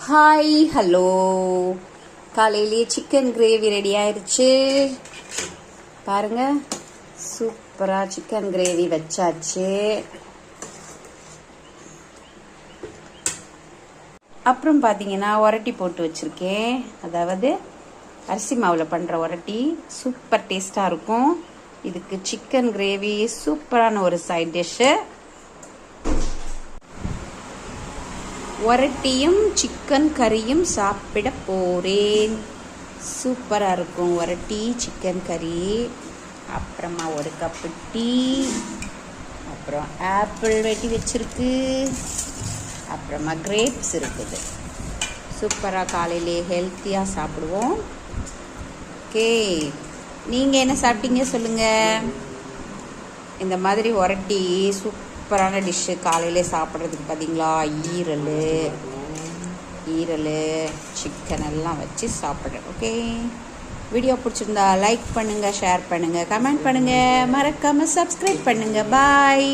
Hi hello, காலையிலேயே chicken gravy ready ஆயிடுச்சு பாருங்க. சூப்பராக சிக்கன் கிரேவி வச்சாச்சு. அப்புறம் பார்த்தீங்கன்னா உரட்டி போட்டு வச்சுருக்கேன். அதாவது அரிசி மாவில் பண்ணுற உரட்டி சூப்பர் டேஸ்ட்டாக இருக்கும். இதுக்கு சிக்கன் கிரேவி சூப்பரான ஒரு சைட் டிஷ்ஷு. உரட்டியும் சிக்கன் கறியும் சாப்பிட போகிறேன். சூப்பராக இருக்கும் உரட்டி சிக்கன் கறி. அப்புறமா ஒரு கப்பு டீ, அப்புறம் ஆப்பிள் வெட்டி வச்சுருக்கு, அப்புறமா கிரேப்ஸ் இருக்குது. சூப்பராக காலையிலே ஹெல்த்தியாக சாப்பிடுவோம். ஓகே, நீங்கள் என்ன சாப்பிட்டீங்க சொல்லுங்கள். இந்த மாதிரி உரட்டி சூப்பரான டிஷ்ஷு காலையிலே சாப்பிட்றதுக்கு பார்த்தீங்களா. ஈரல் சிக்கன் எல்லாம் வச்சு சாப்பிட்றேன். ஓகே, வீடியோ பிடிச்சிருந்தா லைக் பண்ணுங்கள், ஷேர் பண்ணுங்கள், கமெண்ட் பண்ணுங்கள், மறக்காமல் சப்ஸ்கிரைப் பண்ணுங்கள். பாய்.